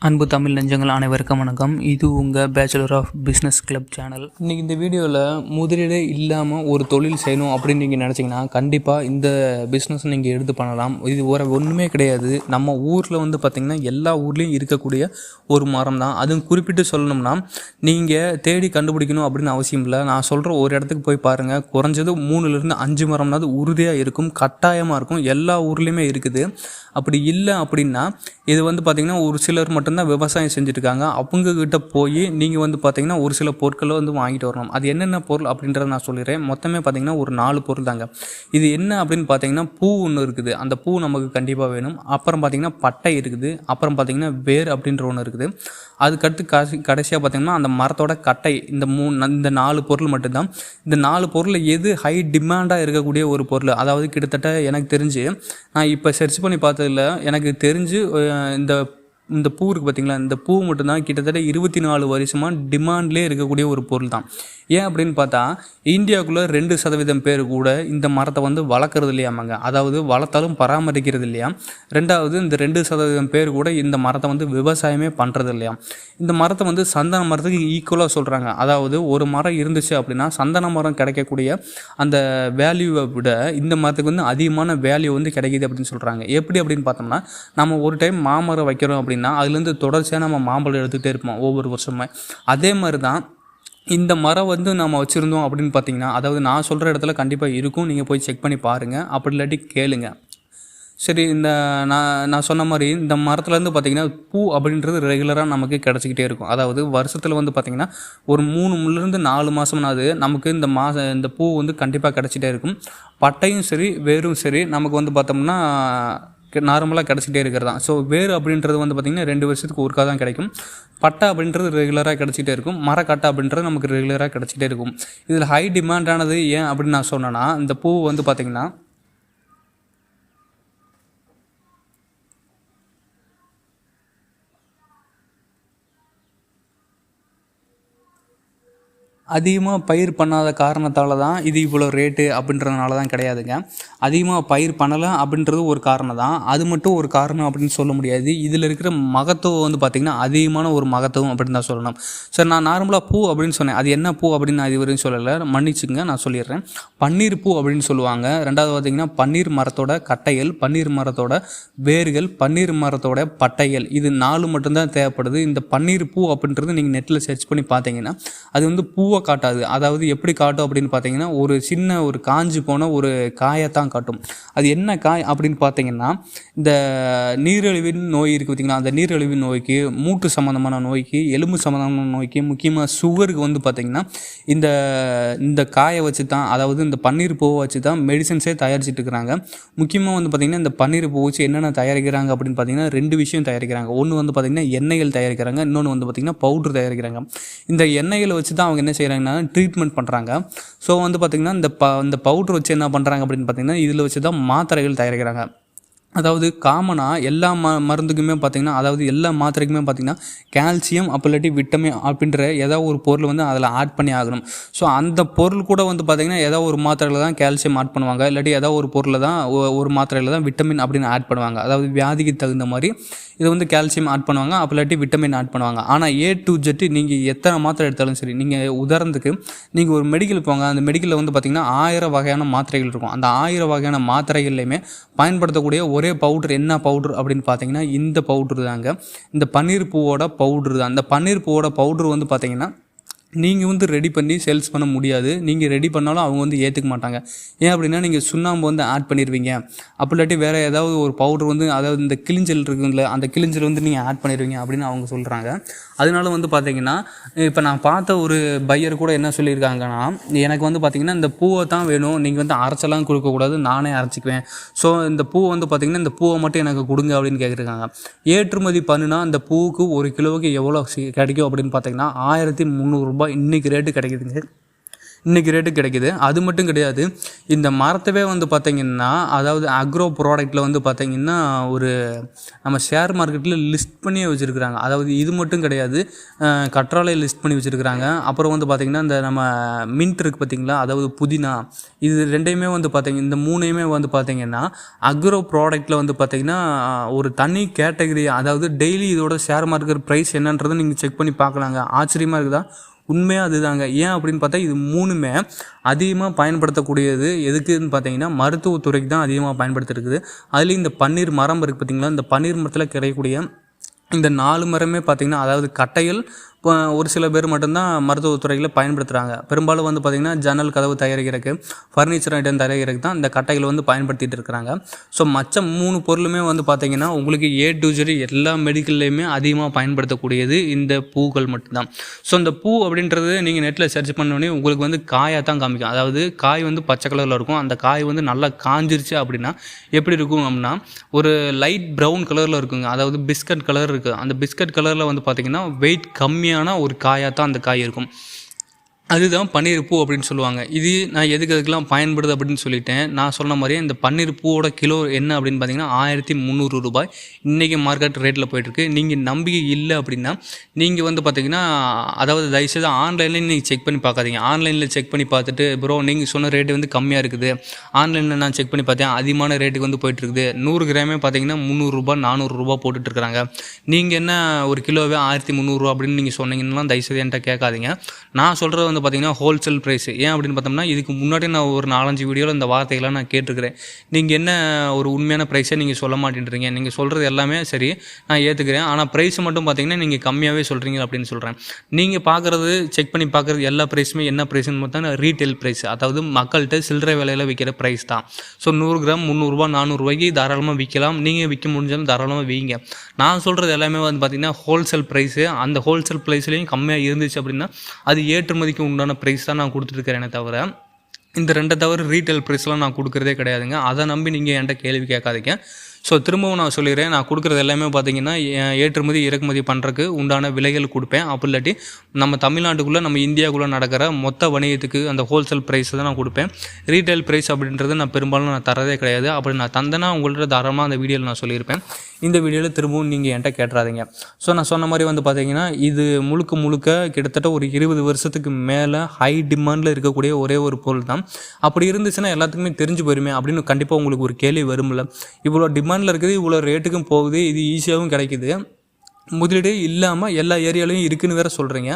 அன்பு தமிழ் நெஞ்சங்கள் அனைவருக்கும் வணக்கம். இது உங்கள் bachelor of business club channel. இன்றைக்கி இந்த வீடியோவில் முதலீடே இல்லாமல் ஒரு தொழில் செய்யணும் அப்படின்னு நீங்கள் நினச்சிங்கன்னா கண்டிப்பாக இந்த பிஸ்னஸ் நீங்கள் எடுத்து பண்ணலாம். இது ஒன்றுமே கிடையாது. நம்ம ஊரில் பார்த்திங்கன்னா எல்லா ஊர்லேயும் இருக்கக்கூடிய ஒரு மரம் தான். அதுவும் குறிப்பிட்டு சொல்லணும்னா நீங்கள் தேடி கண்டுபிடிக்கணும் அப்படின்னு அவசியம் இல்லை. நான் சொல்கிற ஒரு இடத்துக்கு போய் பாருங்கள், குறைஞ்சது 3-5 மரம்னாவது உறுதியாக இருக்கும், கட்டாயமாக இருக்கும். எல்லா ஊர்லேயுமே இருக்குது. அப்படி இல்லை அப்படின்னா இது பார்த்திங்கன்னா ஒரு சிலர் மட்டும்தான் விவசாயம் செஞ்சுருக்காங்க. அவங்கக்கிட்ட போய் நீங்கள் பார்த்திங்கன்னா ஒரு சில பொருட்களை வாங்கிட்டு வரணும். அது என்னென்ன பொருள் அப்படின்றத நான் சொல்லிடுறேன். மொத்தமே பார்த்திங்கன்னா ஒரு 4 பொருள் தாங்க. இது என்ன அப்படின்னு பார்த்திங்கன்னா பூ ஒன்று இருக்குது. அந்த பூ நமக்கு கண்டிப்பாக வேணும். அப்புறம் பார்த்திங்கன்னா பட்டை இருக்குது. அப்புறம் பார்த்திங்கன்னா வேர் அப்படின்ற ஒன்று இருக்குது. அதுக்கடுத்து கடைசியாக பார்த்திங்கன்னா அந்த மரத்தோட கட்டை. இந்த 4 பொருள் மட்டும்தான். இந்த 4 பொருள் எது ஹை டிமாண்டாக இருக்கக்கூடிய ஒரு பொருள், அதாவது கிட்டத்தட்ட எனக்கு தெரிஞ்சு நான் இப்போ சர்ச் பண்ணி பார்த்ததில்ல, எனக்கு தெரிஞ்சு இந்த பூ இருக்குது பார்த்திங்களா, இந்த பூ மட்டும்தான் கிட்டத்தட்ட 24 வருஷமாக டிமாண்ட்லேயே இருக்கக்கூடிய ஒரு பொருள் தான். ஏன் அப்படின்னு பார்த்தா இந்தியாவுக்குள்ளே 2% பேர் கூட இந்த மரத்தை வளர்க்குறது இல்லையாமாங்க. அதாவது வளர்த்தாலும் பராமரிக்கிறது இல்லையா. ரெண்டாவது இந்த 2% பேர் கூட இந்த மரத்தை விவசாயமே பண்ணுறது இல்லையா. இந்த மரத்தை சந்தன மரத்துக்கு ஈக்குவலாக சொல்கிறாங்க. அதாவது ஒரு மரம் இருந்துச்சு அப்படின்னா சந்தன மரம் கிடைக்கக்கூடிய அந்த வேல்யூவை விட இந்த மரத்துக்கு அதிகமான வேல்யூ கிடைக்கிது அப்படின்னு சொல்கிறாங்க. எப்படி அப்படின்னு பார்த்தோம்னா நம்ம ஒரு டைம் மாமரம் வைக்கிறோம் அப்படின்னா அதுலேருந்து தொடர்ச்சியாக நம்ம மாம்பழம் எடுத்துகிட்டே இருப்போம் ஒவ்வொரு வருஷமே. அதே மாதிரி தான் இந்த மரம் நம்ம வச்சுருந்தோம் அப்படின்னு பார்த்தீங்கன்னா, அதாவது நான் சொல்கிற இடத்துல கண்டிப்பாக இருக்கும். நீங்கள் போய் செக் பண்ணி பாருங்கள், அப்படி இல்லாட்டி கேளுங்க. சரி, நான் சொன்ன மாதிரி இந்த மரத்துலேருந்து பார்த்திங்கன்னா பூ அப்படின்றது ரெகுலராக நமக்கு கிடச்சிக்கிட்டே இருக்கும். அதாவது வருஷத்தில் பார்த்திங்கன்னா ஒரு 3-4 மாதம்னாவது நமக்கு இந்த பூ கண்டிப்பாக கிடச்சிட்டே இருக்கும். பட்டையும் சரி வேரும் சரி நமக்கு பார்த்தோம்னா நார்மலாக கிடச்சிட்டே இருக்கிறது தான். ஸோ வேறு அப்படின்றது பார்த்திங்கன்னா 2 வருஷத்துக்கு ஒருக்கா தான் கிடைக்கும். பட்டை அப்படின்றது ரெகுலராக கிடச்சிட்டே இருக்கும். மரக்கட்டை அப்படின்றது நமக்கு ரெகுலராக கிடச்சிட்டே இருக்கும். இதில் ஹை டிமாண்டானது ஏன் அப்படின்னு நான் சொன்னேன்னா, இந்த பூ பார்த்திங்கன்னா அதிகமாக பயிர் பண்ணாத காரணத்தால் தான் இது இவ்வளோ ரேட்டு அப்படின்றதுனால தான் கிடையாதுங்க. அதிகமாக பயிர் பண்ணலை அப்படின்றது ஒரு காரணம் தான். அது மட்டும் ஒரு காரணம் அப்படின்னு சொல்ல முடியாது. இதில் இருக்கிற மகத்துவம் பார்த்திங்கன்னா அதிகமான ஒரு மகத்துவம் அப்படின்னு தான் சொல்லணும். சார், நான் நார்மலாக பூ அப்படின்னு சொன்னேன். அது என்ன பூ அப்படின்னு நான் இது வரையும் சொல்லலை, மன்னிச்சுங்க, நான் சொல்லிடுறேன். பன்னீர் பூ அப்படின்னு சொல்லுவாங்க. ரெண்டாவது பார்த்திங்கன்னா பன்னீர் மரத்தோட கட்டைகள், பன்னீர் மரத்தோட வேர்கள், பன்னீர் மரத்தோட பட்டைகள், இது 4 மட்டும்தான் தேவைப்படுது. இந்த பன்னீர் பூ அப்படின்றது நீங்கள் நெட்டில் சர்ச் பண்ணி பார்த்தீங்கன்னா அது பூவை காட்டாது. அதாவது எப்படி காட்டும் அப்படின்னு பார்த்தீங்கன்னா ஒரு சின்ன ஒரு காஞ்சி போன ஒரு காயத்தான் காட்டும். அது என்ன காய் அப்படின்னு பார்த்தீங்கன்னா இந்த நீரிழிவின் நோய் இருக்குது பார்த்திங்கன்னா, அந்த நீரிழிவின் நோய்க்கு, மூட்டு சம்மந்தமான நோய்க்கு, எலும்பு சம்மந்தமான நோய்க்கு, முக்கியமாக சுகருக்கு பார்த்திங்கன்னா இந்த காயை வச்சு தான், அதாவது இந்த பன்னீர் பூவை வச்சு தான் மெடிசன்ஸே தயாரிச்சுட்டு இருக்கிறாங்க. முக்கியமாக பார்த்திங்கன்னா இந்த பன்னீர் பூ வச்சு என்னென்ன தயாரிக்கிறாங்க அப்படின்னு பார்த்தீங்கன்னா 2 விஷயம் தயாரிக்கிறாங்க. ஒன்று பார்த்திங்கன்னா எண்ணெய்கள் தயாரிக்கிறாங்க, இன்னொன்று பார்த்திங்கன்னா பவுட்ரு தயாரிக்கிறாங்க. இந்த எண்ணெய்களை வச்சு தான் அவங்க என்ன செய்கிறாங்கன்னா ட்ரீட்மெண்ட் பண்ணுறாங்க. ஸோ பார்த்திங்கன்னா இந்த பவுட்ரு வச்சு என்ன பண்ணுறாங்க அப்படின்னு பார்த்தீங்கன்னா இதில் வச்சு தான் மாத்திரைகள் தயாரிக்கிறாங்க. அதாவது காமனாக எல்லா மருந்துக்குமே பார்த்திங்கன்னா, அதாவது எல்லா மாத்திரைக்குமே பார்த்திங்கன்னா கால்சியம் அப்போ இல்லாட்டி விட்டமின் அப்படின்ற ஏதாவது ஒரு பொருள் அதில் ஆட் பண்ணி ஆகணும். ஸோ அந்த பொருள் கூட பார்த்திங்கன்னா ஏதாவது ஒரு மாத்திரையில் தான் கால்சியம் ஆட் பண்ணுவாங்க, இல்லாட்டி ஏதாவது ஒரு பொருளில் தான் ஒரு மாத்திரையில் தான் விட்டமின் அப்படின்னு ஆட் பண்ணுவாங்க. அதாவது வியாதிக்கு தகுந்த மாதிரி இது கால்சியம் ஆட் பண்ணுவாங்க, அப்போ இல்லாட்டி விட்டமின் ஆட் பண்ணுவாங்க. ஆனால் A to Z நீங்கள் எத்தனை மாத்திரை எடுத்தாலும் சரி, நீங்கள் உதாரணத்துக்கு நீங்கள் ஒரு மெடிக்கல் போங்க, அந்த மெடிக்கலில் பார்த்திங்கன்னா 1000 வகையான மாத்திரைகள் இருக்கும். அந்த 1000 வகையான மாத்திரைகள்லையுமே பயன்படுத்தக்கூடிய ஒரே பவுட்ரு என்ன பவுட்ரு அப்படின்னு பார்த்தீங்கன்னா இந்த பவுட்ரு தாங்க, இந்த பன்னீர் பூவோட பவுட்ரு தான். இந்த பன்னீர் பூவோட பவுட்ரு பார்த்தீங்கன்னா நீங்கள் ரெடி பண்ணி சேல்ஸ் பண்ண முடியாது. நீங்கள் ரெடி பண்ணாலும் அவங்க ஏற்றுக்க மாட்டாங்க. ஏன் அப்படின்னா நீங்கள் சுண்ணாம்பு ஆட் பண்ணிடுவீங்க, அப்படி இல்லாட்டி வேறு ஏதாவது ஒரு பவுட்ரு அதாவது இந்த கிளிஞ்சல் இருக்குங்கள, அந்த கிளிஞ்சல் நீங்கள் ஆட் பண்ணிடுவீங்க அப்படின்னு அவங்க சொல்கிறாங்க. அதனால பார்த்தீங்கன்னா இப்போ நான் பார்த்த ஒரு பையர் கூட என்ன சொல்லியிருக்காங்கன்னா, எனக்கு பார்த்திங்கன்னா இந்த பூவை தான் வேணும், நீங்கள் அரைச்செல்லாம் கொடுக்கக்கூடாது, நானே அரைச்சிக்குவேன். ஸோ இந்த பூ பார்த்திங்கன்னா இந்த பூவை மட்டும் எனக்கு கொடுங்க அப்படின்னு கேட்டிருக்காங்க. ஏற்றுமதி பண்ணுனா இந்த பூவுக்கு 1 கிலோவுக்கு எவ்வளோ கிடைக்கும் அப்படின்னு பார்த்தீங்கன்னா 1300 ரூபாய் இன்றைக்கி ரேட்டு கிடைக்குதுங்க. இன்றைக்கி ரேட்டு கிடைக்குது. அது மட்டும் கிடையாது, இந்த மரத்தவே வந்து பார்த்திங்கன்னா, அதாவது அக்ரோ ப்ராடக்ட்டில் வந்து பார்த்திங்கன்னா ஒரு நம்ம ஷேர் மார்க்கெட்டில் லிஸ்ட் பண்ணியே வச்சுருக்குறாங்க. அதாவது இது மட்டும் கிடையாது, கற்றாழை லிஸ்ட் பண்ணி வச்சுருக்குறாங்க. அப்புறம் வந்து பார்த்திங்கன்னா இந்த நம்ம மின்ட் இருக்குது பார்த்திங்களா, அதாவது புதினா, இது ரெண்டையுமே வந்து பார்த்திங்க இந்த மூணையுமே வந்து பார்த்திங்கன்னா அக்ரோ ப்ராடக்ட்டில் வந்து பார்த்திங்கன்னா ஒரு தனி கேட்டகரி. அதாவது டெய்லி இதோட ஷேர் மார்க்கெட் ப்ரைஸ் என்னன்றதை நீங்கள் செக் பண்ணி பார்க்கலாங்க. ஆச்சரியமாக இருக்குதா? உண்மையாக அதுதாங்க. ஏன் அப்படின்னு பார்த்தா இது மூணுமே அதிகமாக பயன்படுத்தக்கூடியது எதுக்குன்னு பார்த்தீங்கன்னா மருத்துவத்துறைக்கு தான் அதிகமாக பயன்படுத்திருக்குது. அதுலேயும் இந்த பன்னீர் மரம் இருக்குது பார்த்திங்களா, இந்த பன்னீர் மரத்தில் கிடைக்கக்கூடிய இந்த 4 மரமே பார்த்திங்கன்னா, அதாவது கட்டைகள் இப்போ ஒரு சில பேர் மட்டும்தான் மருத்துவத்துறையில் பயன்படுத்துகிறாங்க. பெரும்பாலும் வந்து பார்த்திங்கன்னா ஜன்னல் கதவு தயாரிக்கிறதுக்கு, ஃபர்னிச்சர் ஐட்டம் தயாரிக்கிறதுக்கு தான் இந்த கட்டைகளை வந்து பயன்படுத்திகிட்டு இருக்கிறாங்க. ஸோ மற்ற 3 பொருளுமே வந்து பார்த்திங்கன்னா உங்களுக்கு A to Z எல்லா மெடிக்கல்லையுமே அதிகமாக பயன்படுத்தக்கூடியது இந்த பூக்கள் மட்டும்தான். ஸோ இந்த பூ அப்படின்றது நீங்கள் நெட்டில் சர்ச் பண்ணோடனே உங்களுக்கு வந்து காயாக தான் காமிக்கும். அதாவது காய் வந்து பச்சை கலரில் இருக்கும். அந்த காய் வந்து நல்லா காஞ்சிருச்சு அப்படின்னா எப்படி இருக்கும் அப்படின்னா ஒரு லைட் ப்ரௌன் கலரில் இருக்குங்க. அதாவது பிஸ்கட் கலர் இருக்குது. அந்த பிஸ்கட் கலரில் வந்து பார்த்திங்கன்னா வெயிட் கம்மியான ஒரு காயாக தான் அந்த காய் இருக்கும். அதுதான் பன்னீர் பூ அப்படின்னு சொல்லுவாங்க. இது நான் எதுக்கெல்லாம் பயன்படுது அப்படின்னு சொல்லிட்டேன். நான் சொன்ன மாதிரியே இந்த பன்னீர் பூவோட கிலோ என்ன அப்படின்னு பார்த்தீங்கன்னா 1300 ரூபாய் இன்றைக்கி மார்க்கெட் ரேட்டில் போயிட்டுருக்கு. நீங்கள் நம்பிக்கை இல்லை அப்படின்னா நீங்கள் வந்து பார்த்தீங்கன்னா, அதாவது தயவுசெய்து ஆன்லைனில் நீங்கள் செக் பண்ணி பார்க்காதீங்க. ஆன்லைனில் செக் பண்ணி பார்த்துட்டு ப்ரோ நீங்கள் சொன்ன ரேட்டு வந்து கம்மியாக இருக்குது, ஆன்லைனில் நான் செக் பண்ணி பார்த்தேன் அதிகமான ரேட்டுக்கு வந்து போயிட்டுருக்குது, 100 கிராமே பார்த்தீங்கன்னா 300 ரூபாய் 400 ரூபா போட்டுட்ருக்குறாங்க, நீங்கள் என்ன ஒரு கிலோவே 1300 அப்படின்னு நீங்கள் சொன்னீங்கன்னா தயவுசெய்து என்கிட்ட கேட்காதீங்க. நான் சொல்கிறது வந்து பார்த்திங்கன்னா ஹோல்சேல் ப்ரைஸ். ஏன் அப்படின்னு பார்த்தோம்னா இதுக்கு முன்னாடி நான் ஒரு 4-5 வீடியோவில் இந்த வார்த்தைகளாக நான் கேட்டிருக்கிறேன். நீங்கள் என்ன ஒரு உண்மையான ப்ரைஸை நீங்கள் சொல்ல மாட்டேன்றீங்க, நீங்கள் சொல்கிறது எல்லாமே சரி நான் ஏற்றுக்கிறேன், ஆனால் ப்ரைஸ் மட்டும் பார்த்தீங்கன்னா நீங்கள் கம்மியாகவே சொல்கிறீங்க அப்படின்னு சொல்கிறேன். நீங்கள் பார்க்குறது செக் பண்ணி பார்க்குறது எல்லா ப்ரைஸுமே என்ன ப்ரைஸ்ன்னு பார்த்தா ரீட்டைல் ப்ரைஸ், அதாவது மக்கள்கிட்ட சில்லறை விலையில் விற்கிற ப்ரைஸ் தான். ஸோ 100 கிராம் 300 ரூபா 400 ரூபாய்க்கு தாராளமாக விற்கலாம். நீங்கள் விற்க முடிஞ்சாலும் தாராளமாக வீங்க. நான் சொல்கிறது எல்லாமே வந்து பார்த்திங்கன்னா ஹோல்சேல் ப்ரைஸு. அந்த ஹோல்சேல் ப்ரைஸ்லேயும் கம்மியாக இருந்துச்சு அப்படின்னா அது ஏற்றுமதிக்கு உண்டான ப்ரைஸ் தான் நான் கொடுத்துருக்கிறேனே தவிர இந்த 2 தவிர ரீட்டைல் ப்ரைஸ்லாம் நான் கொடுக்குறதே கிடையாதுங்க. அதை நம்பி நீங்கள் என்கிட்ட கேள்வி கேட்காதீங்க. ஸோ திரும்பவும் நான் சொல்லிடுறேன், நான் கொடுக்குறது எல்லாமே பார்த்திங்கன்னா ஏற்றுமதி இறக்குமதி பண்ணுறதுக்கு உண்டான விலைகள் கொடுப்பேன். அப்படி இல்லாட்டி நம்ம தமிழ்நாட்டுக்குள்ளே நம்ம இந்தியாவுக்குள்ளே நடக்கிற மொத்த வணிகத்துக்கு அந்த ஹோல்சேல் ப்ரைஸ் தான் நான் கொடுப்பேன். ரீட்டைல் ப்ரைஸ் அப்படின்றது நான் பெரும்பாலும் நான் தரதே கிடையாது. அப்படி நான் தந்தேன்னா உங்கள்கிட்ட தாராளமாக அந்த வீடியோவில் நான் சொல்லியிருப்பேன். இந்த வீடியோவில் திரும்பவும் நீங்கள் என்கிட்ட கேட்டுறாதீங்க. ஸோ நான் சொன்ன மாதிரி வந்து பார்த்திங்கன்னா இது முழுக்க கிட்டத்தட்ட ஒரு 20 வருஷத்துக்கு மேலே ஹை டிமாண்டில் இருக்கக்கூடிய ஒரே ஒரு பொருள் தான். அப்படி இருந்துச்சுன்னா எல்லாத்துக்குமே தெரிஞ்சு போயிருமே அப்படின்னு கண்டிப்பாக உங்களுக்கு ஒரு கேள்வி வரும்ல. இவ்வளோ டிமாண்டில் இருக்குது, இவ்வளோ ரேட்டுக்கும் போகுது, இது ஈஸியாகவும் கிடைக்குது, முதலீடு இல்லாமல் எல்லா ஏரியாலையும் இருக்குதுன்னு வேறு சொல்கிறீங்க.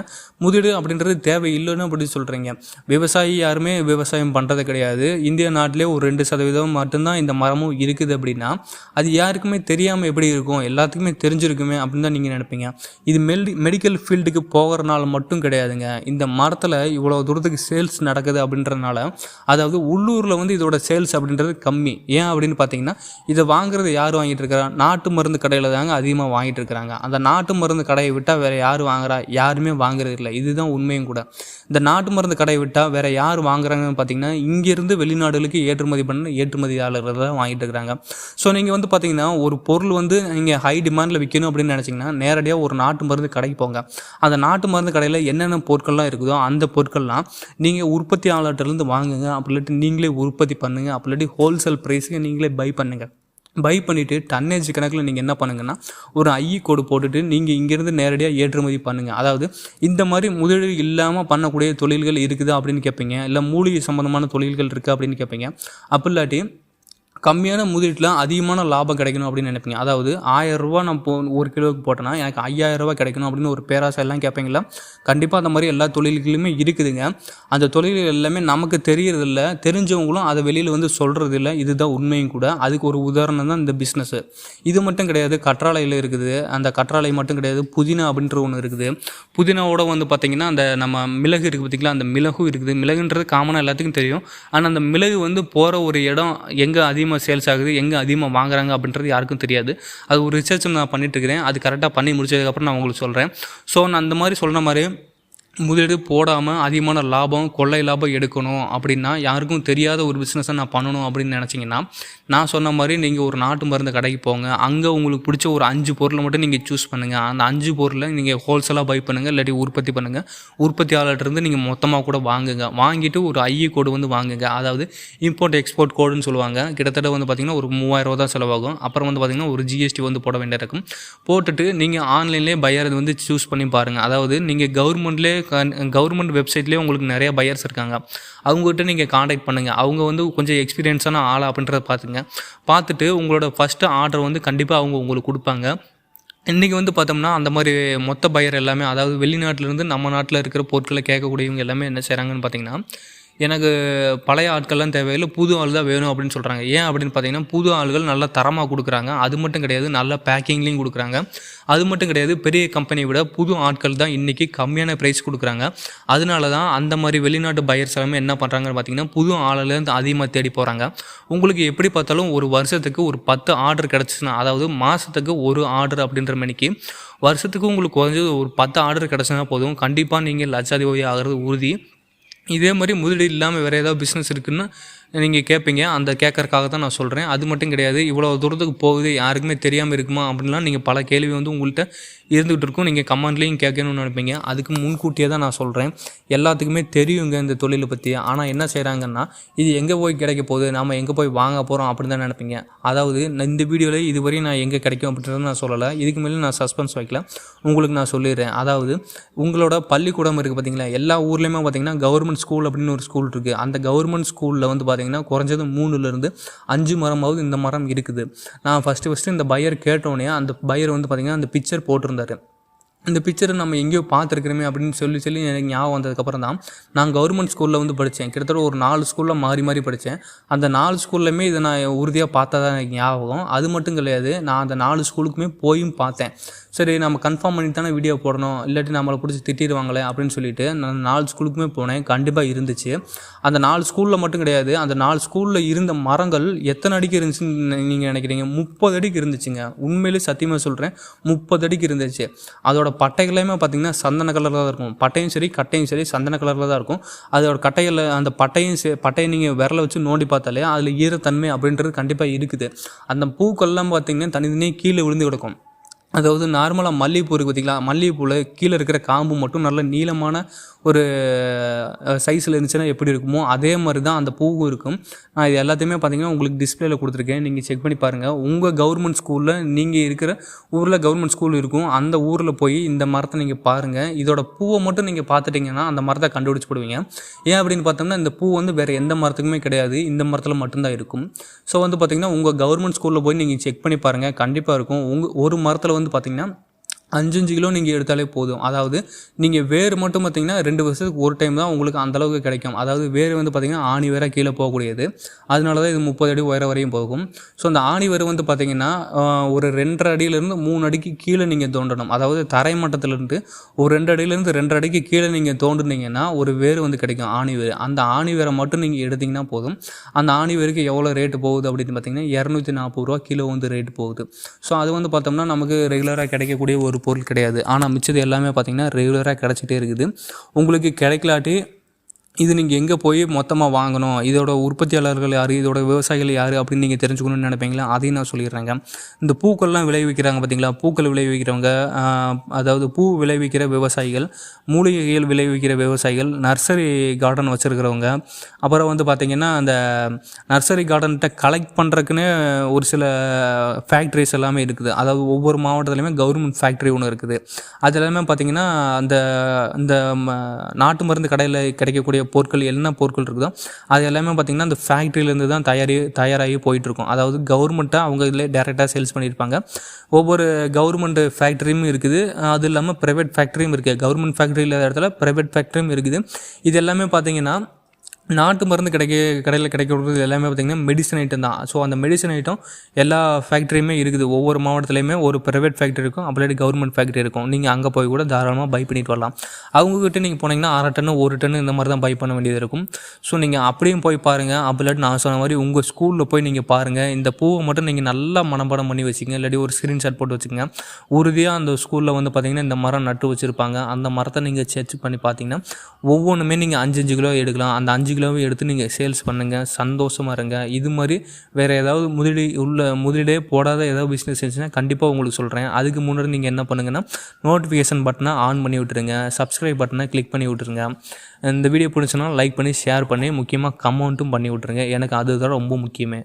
முதலீடு அப்படின்றது தேவை இல்லைன்னு அப்படி சொல்கிறீங்க. விவசாயி யாருமே விவசாயம் பண்ணுறது கிடையாது. இந்திய நாட்டிலே ஒரு 2% மட்டும்தான் இந்த மரமும் இருக்குது அப்படின்னா அது யாருக்குமே தெரியாமல் எப்படி இருக்கும், எல்லாத்துக்குமே தெரிஞ்சிருக்குமே அப்படின்னு தான் நீங்கள் நினைப்பீங்க. இது மெடிக்கல் ஃபீல்டுக்கு போகிறனால மட்டும் கிடையாதுங்க. இந்த மரத்தில் இவ்வளோ தூரத்துக்கு சேல்ஸ் நடக்குது அப்படின்றனால, அதாவது உள்ளூரில் வந்து இதோட சேல்ஸ் அப்படின்றது கம்மி. ஏன் அப்படின்னு பார்த்தீங்கன்னா இதை வாங்குறது யார் வாங்கிட்டு இருக்கிறா, நாட்டு மருந்து கடையில் தாங்க அதிகமாக வாங்கிட்டு இருக்கிறாங்க. அந்த நாட்டு மருந்து கடையை விட்டால் வேறு யார் வாங்குறா, யாருமே வாங்குறது இல்லை. இதுதான் உண்மையும் கூட. இந்த நாட்டு மருந்து கடையை விட்டால் வேறு யார் வாங்குறாங்கன்னு பார்த்தீங்கன்னா இங்கேருந்து வெளிநாடுகளுக்கு ஏற்றுமதி பண்ண ஏற்றுமதியாளர்கள் தான் வாங்கிட்டு இருக்கிறாங்க. ஸோ நீங்கள் வந்து பார்த்தீங்கன்னா ஒரு பொருள் வந்து நீங்கள் ஹை டிமாண்டில் விற்கணும் அப்படின்னு நினச்சிங்கன்னா நேரடியாக ஒரு நாட்டு மருந்து கடைக்கு போங்க. அந்த நாட்டு மருந்து கடையில் என்னென்ன பொருட்கள்லாம் இருக்குதோ அந்த பொருட்கள்லாம் நீங்கள் உற்பத்தியாளர்கிட்டருந்து வாங்குங்க. அப்படி இல்லாட்டி நீங்களே உற்பத்தி பண்ணுங்கள். அப்படி இல்லாட்டி ஹோல்சேல் ப்ரைஸுக்கு நீங்களே பை பண்ணுங்கள். பை பண்ணிவிட்டு டன்னேஜ் கணக்கில் நீங்கள் என்ன பண்ணுங்கன்னா ஒரு ஐஇ கோடு போட்டுட்டு நீங்கள் இங்கேருந்து நேரடியாக ஏற்றுமதி பண்ணுங்கள். அதாவது இந்த மாதிரி முதலீடு இல்லாமல் பண்ணக்கூடிய தொழில்கள் இருக்குது அப்படின்னு கேட்பீங்க, இல்லை மூலிகை சம்மந்தமான தொழில்கள் இருக்குது அப்படின்னு கேட்பீங்க. அப்படி இல்லாட்டி கம்மியான முதலீட்டில் அதிகமான லாபம் கிடைக்கணும் அப்படின்னு நினைப்பீங்க. அதாவது 1000 ரூபா நான் ஒரு கிலோவுக்கு போட்டேன்னா எனக்கு 5000 ரூபா கிடைக்கணும் அப்படின்னு ஒரு பேராசை எல்லாம் கேட்பீங்களா? கண்டிப்பாக அந்த மாதிரி எல்லா தொழில்களுமே இருக்குதுங்க. அந்த தொழில்கள் எல்லாமே நமக்கு தெரியறதில்ல, தெரிஞ்சவங்களும் அதை வெளியில் வந்து சொல்கிறது இல்லை. இதுதான் உண்மையும் கூட. அதுக்கு ஒரு உதாரணம் தான் இந்த பிஸ்னஸ்ஸு. இது மட்டும் கிடையாது, கற்றாழையில் இருக்குது. அந்த கற்றாழை மட்டும் கிடையாது, புதினா அப்படின்ற ஒன்று இருக்குது. புதினாவோட வந்து பார்த்திங்கன்னா அந்த நம்ம மிளகு இருக்குது பார்த்திங்களா, அந்த மிளகும் இருக்குது. மிளகுன்றது காமனாக எல்லாத்துக்கும் தெரியும். ஆனால் அந்த மிளகு வந்து போகிற ஒரு இடம் எங்கே அதிகமாக சேல்ஸ் ஆகுது, எங்கே அதிகமாக வாங்குறாங்க அப்படின்றது யாருக்கும் தெரியாது. அது ஒரு ரிசர்ச் நான் பண்ணிட்டுருக்கிறேன். அது கரெக்டாக பண்ணி முடிச்சதுக்கப்புறம் நான் உங்களுக்கு சொல்கிறேன். ஸோ நான் அந்த மாதிரி சொல்கிற மாதிரி முதலீடு போடாமல் அதிகமான லாபம் கொள்ளை லாபம் எடுக்கணும் அப்படின்னா, யாருக்கும் தெரியாத ஒரு பிஸ்னஸை நான் பண்ணணும் அப்படின்னு நினச்சிங்கன்னா, நான் சொன்ன மாதிரி நீங்கள் ஒரு நாட்டு மருந்து கடைக்கு போங்க. அங்கே உங்களுக்கு பிடிச்ச ஒரு 5 பொருளை மட்டும் நீங்கள் சூஸ் பண்ணுங்கள். அந்த 5 பொருளை நீங்கள் ஹோல்சேலாக பை பண்ணுங்கள், இல்லாட்டி உற்பத்தி பண்ணுங்கள். உற்பத்தியாளர்கிட்டருந்து நீங்கள் மொத்தமாக கூட வாங்குங்க. வாங்கிட்டு ஒரு ஐஇ கோடு வந்து வாங்குங்க. அதாவது இம்போர்ட் எக்ஸ்போர்ட் கோடுன்னு சொல்லுவாங்க. கிட்டத்தட்ட வந்து பார்த்திங்கன்னா ஒரு 3000 தான் செலவாகும். அப்புறம் வந்து பார்த்திங்கன்னா ஒரு ஜிஎஸ்டி வந்து போட வேண்டியிருக்கும். போட்டுட்டு நீங்கள் ஆன்லைன்லேயே பையர் வந்து சூஸ் பண்ணி பாருங்கள். அதாவது நீங்கள் கவர்மெண்ட் வெப்சைட்லேயே உங்களுக்கு நிறைய பையர்ஸ் இருக்காங்க. அவங்ககிட்ட நீங்கள் காண்டாக்ட் பண்ணுங்கள். அவங்க வந்து கொஞ்சம் எக்ஸ்பீரியன்ஸான ஆளா அப்படின்றத பார்த்துட்டு உங்களோட ஃபஸ்ட்டு ஆர்டர் வந்து கண்டிப்பாக அவங்க உங்களுக்கு கொடுப்பாங்க. இன்றைக்கி வந்து பார்த்தோம்னா அந்த மாதிரி மொத்த பையர் எல்லாமே, அதாவது வெளிநாட்டிலேருந்து நம்ம நாட்டில் இருக்கிற பொருட்களை கேட்கக்கூடியவங்க எல்லாமே என்ன செய்கிறாங்கன்னு பார்த்தீங்கன்னா, எனக்கு பழைய ஆட்கள்லாம் தேவையில்லை, புது ஆள் தான் வேணும் அப்படின்னு சொல்கிறாங்க. ஏன் அப்படின்னு பார்த்தீங்கன்னா, புது ஆள்கள் நல்லா தரமாக கொடுக்குறாங்க. அது மட்டும் கிடையாது, நல்ல பேக்கிங்லேயும் கொடுக்குறாங்க. அது மட்டும் கிடையாது, பெரிய கம்பெனியை விட புது ஆட்கள் தான் இன்றைக்கி கம்மியான ப்ரைஸ் கொடுக்குறாங்க. அதனால தான் அந்த மாதிரி வெளிநாட்டு பையர்ஸ் எல்லாமே என்ன பண்ணுறாங்கன்னு பார்த்தீங்கன்னா, புது ஆளுலேருந்து அதிகமாக தேடி போகிறாங்க. உங்களுக்கு எப்படி பார்த்தாலும் ஒரு வருஷத்துக்கு ஒரு 10 ஆர்டர் கிடச்சிச்சுன்னா, அதாவது மாதத்துக்கு ஒரு ஆர்டர் அப்படின்ற மணிக்கு வருஷத்துக்கு உங்களுக்கு குறைஞ்சது ஒரு 10 ஆர்டர் கிடச்சுன்னா போதும். கண்டிப்பாக நீங்கள் லட்சாதிபதி ஆகிறது உறுதி. இதே மாதிரி முதலீடு இல்லாமல் வேறு ஏதாவது பிஸ்னஸ் இருக்குதுன்னு நீங்கள் கேட்பீங்க. அந்த கேட்கறக்காக தான் நான் சொல்கிறேன். அது மட்டும் கிடையாது, இவ்வளோ தூரத்துக்கு போகுது யாருக்குமே தெரியாமல் இருக்குமா அப்படின்லாம் நீங்கள் பல கேள்வி வந்து உங்கள்கிட்ட இருந்துகிட்டு இருக்கும். நீங்கள் கமெண்ட்லேயும் கேட்கணும்னு நினைப்பீங்க. அதுக்கு முன்கூட்டியே தான் நான் சொல்கிறேன். எல்லாத்துக்குமே தெரியுங்க இந்த தொழிலை பற்றி. ஆனால் என்ன செய்கிறாங்கன்னா, இது எங்கே போய் கிடைக்க போகுது, நாம் எங்கே போய் வாங்க போகிறோம் அப்படின்னு தான் நினைப்பீங்க. அதாவது இந்த வீடியோவில் இதுவரையும் நான் எங்கே கிடைக்கும் அப்படின்றத நான் சொல்லலை. இதுக்கு மேலே நான் சஸ்பென்ஸ் வைக்கல, உங்களுக்கு நான் சொல்லிடுறேன். அதாவது உங்களோட பள்ளிக்கூடம் இருக்குது பார்த்தீங்களா, எல்லா ஊர்லேயுமே பார்த்தீங்கன்னா கவர்மெண்ட் ஸ்கூல் அப்படின்னு ஒரு ஸ்கூல் இருக்குது. அந்த கவர்மெண்ட் ஸ்கூலில் வந்து குறைஞ்சது 3லேருந்து 5 மரமாவது இந்த மரம் இருக்குது. நான் ஃபஸ்ட்டு இந்த பையர் கேட்டோன்னே அந்த பையர் வந்து பார்த்திங்கன்னா அந்த பிக்சர் போட்டிருந்தாரு. இந்த பிக்சரை நம்ம எங்கேயோ பார்த்துருக்குறோமே அப்படின்னு சொல்லி எனக்கு ஞாபகம் வந்ததுக்கப்புறம் தான் நான் கவர்மெண்ட் ஸ்கூலில் வந்து படித்தேன். கிட்டத்தட்ட ஒரு 4 ஸ்கூலில் மாறி படித்தேன். அந்த 4 ஸ்கூல்லையுமே இதை நான் உறுதியாக பார்த்ததா எனக்கு ஞாபகம். அது மட்டும் கிடையாது, நான் அந்த 4 ஸ்கூலுக்குமே போயும் பார்த்தேன். சரி, நம்ம கன்ஃபார்ம் பண்ணி தானே வீடியோ போடணும், இல்லாட்டி நம்மளை பிடிச்சி திட்டிடுவாங்களே அப்படின்னு சொல்லிட்டு நான் 4 ஸ்கூலுக்குமே போனேன். கண்டிப்பாக இருந்துச்சு. அந்த 4 ஸ்கூலில் மட்டும் கிடையாது, அந்த 4 ஸ்கூலில் இருந்த மரங்கள் எத்தனை அடிக்கு இருந்துச்சுன்னு நீங்கள் நினைக்கிறீங்க? 30 அடிக்கு இருந்துச்சுங்க. உண்மையிலே சத்தியமாக சொல்கிறேன், 30 அடிக்கு இருந்துச்சு. அதோட பட்டைகளையுமே பார்த்திங்கன்னா சந்தன கலரில் தான் இருக்கும். பட்டையும் சரி கட்டையும் சரி சந்தன கலரில் தான் இருக்கும். அதோட கட்டையில் அந்த பட்டையை நீங்கள் விரலை வச்சு நோண்டி பார்த்தாலே அதில் ஈரத்தன்மை அப்படின்றது கண்டிப்பாக இருக்குது. அந்த பூக்கள்லாம் பார்த்திங்கன்னா தனித்தனியாக கீழே விழுந்து கிடக்கும். அதாவது நார்மலாக மல்லிகைப்பூ இருக்குது பார்த்திங்களா, மல்லிகைப்பூவில் கீழே இருக்கிற காம்பு மட்டும் நல்ல நீளமான ஒரு சைஸில் இருந்துச்சுன்னா எப்படி இருக்குமோ அதே மாதிரி தான் அந்த பூவும் இருக்கும். நான் இது எல்லாத்தையுமே பார்த்திங்கன்னா உங்களுக்கு டிஸ்பிளேயில் கொடுத்துருக்கேன், நீங்கள் செக் பண்ணி பாருங்கள். உங்கள் கவர்மெண்ட் ஸ்கூலில் நீங்கள் இருக்கிற ஊரில் கவர்மெண்ட் ஸ்கூல் இருக்கும், அந்த ஊரில் போய் இந்த மரத்தை நீங்கள் பாருங்கள். இதோட பூவை மட்டும் நீங்கள் பார்த்துட்டிங்கன்னா அந்த மரத்தை கண்டுபிடிச்சி போடுவீங்க. ஏன் அப்படின்னு பார்த்தோம்னா, இந்த பூ வந்து வேறு எந்த மரத்துக்குமே கிடையாது, இந்த மரத்தில் மட்டும்தான் இருக்கும். ஸோ வந்து பார்த்திங்கன்னா உங்கள் கவர்மெண்ட் ஸ்கூலில் போய் நீங்கள் செக் பண்ணி பாருங்கள், கண்டிப்பாக இருக்கும். ஒரு மரத்தில் வந்து பார்த்திங்கன்னா 5 கிலோ நீங்கள் எடுத்தாலே போதும். அதாவது நீங்கள் வேர் மட்டும் பார்த்திங்கன்னா 2 வருஷத்துக்கு ஒரு டைம் தான் உங்களுக்கு அந்தளவுக்கு கிடைக்கும். அதாவது வேர் வந்து பார்த்திங்கன்னா ஆணி வேற கீழே போகக்கூடியது. அதனால தான் இது 30 அடி உயரம் வரையும் போகும். ஸோ அந்த ஆணி வேர் வந்து பார்த்திங்கன்னா ஒரு 2.5 அடியிலேருந்து 3 அடிக்கு கீழே நீங்கள் தோண்டணும். அதாவது தரை மட்டத்திலேருந்து ஒரு 2 அடியிலேருந்து 2 அடிக்கு கீழே நீங்கள் தோண்டுனீங்கன்னா ஒரு வேர் வந்து கிடைக்கும், ஆணி வேர். அந்த ஆணி வேரை மட்டும் நீங்கள் எடுத்திங்கன்னா போதும். அந்த ஆணி வேருக்கு எவ்வளோ ரேட்டு போகுது அப்படின்னு பார்த்திங்கன்னா 240 ரூபா கிலோ வந்து ரேட்டு போகுது. ஸோ அது வந்து பார்த்தோம்னா நமக்கு ரெகுலராக கிடைக்கக்கூடிய ஒரு பொருள் கிடையாது. ஆனால் மிச்சது எல்லாமே பார்த்திங்கன்னா ரெகுலராக கிடச்சிட்டே இருக்குது. உங்களுக்கு கிடைக்கலாட்டி இது நீங்கள் எங்கே போய் மொத்தமாக வாங்கணும், இதோட உற்பத்தியாளர்கள் யார், இதோட விவசாயிகள் யார் அப்படின்னு நீங்கள் தெரிஞ்சுக்கணும்னு நினைப்பீங்களா, அதையும் நான் சொல்லிடுறேங்க. இந்த பூக்கள்லாம் விளைவிக்கிறாங்க பார்த்தீங்களா, பூக்கள் விளைவிக்கிறவங்க, அதாவது பூ விளைவிக்கிற விவசாயிகள், மூலிகைகள் விளைவிக்கிற விவசாயிகள், நர்சரி கார்டன் வச்சுருக்கிறவங்க, அப்புறம் வந்து பார்த்திங்கன்னா அந்த நர்சரி கார்டன்கிட்ட கலெக்ட் பண்ணுறதுக்குன்னு ஒரு சில ஃபேக்ட்ரிஸ் எல்லாமே இருக்குது. அதாவது ஒவ்வொரு மாவட்டத்துலையுமே கவர்மெண்ட் ஃபேக்ட்ரி ஒன்று இருக்குது. அது எல்லாமே பார்த்திங்கன்னா அந்த இந்த நாட்டு மருந்து கடையில் கிடைக்கக்கூடிய பொருட்கள் என்ன பொருட்கள் இருக்குதோ அது எல்லாமே பார்த்திங்கன்னா அந்த ஃபேக்ட்ரியிலேருந்து தான் தயாராகி போயிட்டுருக்கும். அதாவது கவர்மெண்ட்டாக அவங்க இதில் டேரெக்டாக சேல்ஸ் பண்ணியிருப்பாங்க. ஒவ்வொரு கவர்மெண்ட் ஃபேக்ட்ரியும் இருக்குது, அது இல்லாமல் ப்ரைவேட் ஃபேக்ட்ரியும் இருக்குது. கவர்மெண்ட் ஃபேக்ட்ரி இல்லாத இடத்துல ப்ரைவேட் ஃபேக்ட்ரியும் இருக்குது. இது எல்லாமே பார்த்திங்கன்னா நாட்டு மருந்து கடையில் கிடைக்கிறது எல்லாமே பார்த்திங்கன்னா மெடிசன் ஐட்டம் தான். ஸோ அந்த மெடிசன் ஐட்டம் எல்லா ஃபேக்ட்ரியுமே இருக்குது. ஒவ்வொரு மாவட்டத்துலையுமே ஒரு ப்ரைவேட் ஃபேக்ட்ரி இருக்கும், அப்படி கவர்மெண்ட் ஃபேக்ட்ரி இருக்கும். நீங்கள் அங்கே போய் கூட தாராளமாக பை பண்ணிட்டு வரலாம். அவங்கக்கிட்ட நீங்கள் போனீங்கன்னா 1/2 டன்னு 1 டன்னு இந்த மாதிரி தான் பை பண்ண வேண்டியது இருக்கும். ஸோ நீங்கள் அப்படியும் போய் பாருங்கள். அப்படி இல்லாட்டி நான் சொன்ன மாதிரி உங்கள் ஸ்கூலில் போய் நீங்கள் பாருங்கள். இந்த பூவை மட்டும் நீங்கள் நல்லா மனப்பாடம் பண்ணி வச்சுக்கங்க, இல்லாட்டி ஒரு ஸ்க்ரீன்ஷாட் போட்டு வச்சுக்கோங்க. உறுதியாக அந்த ஸ்கூலில் வந்து பார்த்திங்கன்னா இந்த மரம் நட்டு வச்சுருப்பாங்க. அந்த மரத்தை நீங்கள் செக் பண்ணி பார்த்தீங்கன்னா ஒவ்வொன்றுமே நீங்கள் 5 கிலோ எடுக்கலாம். அந்த 5 கிலோவை எடுத்து நீங்கள் சேல்ஸ் பண்ணுங்கள், சந்தோஷமாக இருங்க. இது மாதிரி வேறு ஏதாவது முதலீடே போடாத ஏதாவது பிஸ்னஸ் இருந்துச்சுன்னா கண்டிப்பாக உங்களுக்கு சொல்கிறேன். அதுக்கு முன்னாடி நீங்கள் என்ன பண்ணுங்கன்னா நோட்டிஃபிகேஷன் பட்டனை ஆன் பண்ணி விட்டுருங்க, சப்ஸ்கிரைப் பட்டனை கிளிக் பண்ணி விட்டுருங்க. இந்த வீடியோ பிடிச்சுன்னா லைக் பண்ணி ஷேர் பண்ணி முக்கியமாக கமெண்ட்டும் பண்ணி விட்ருங்க. எனக்கு அதுதான் ரொம்ப முக்கியமே.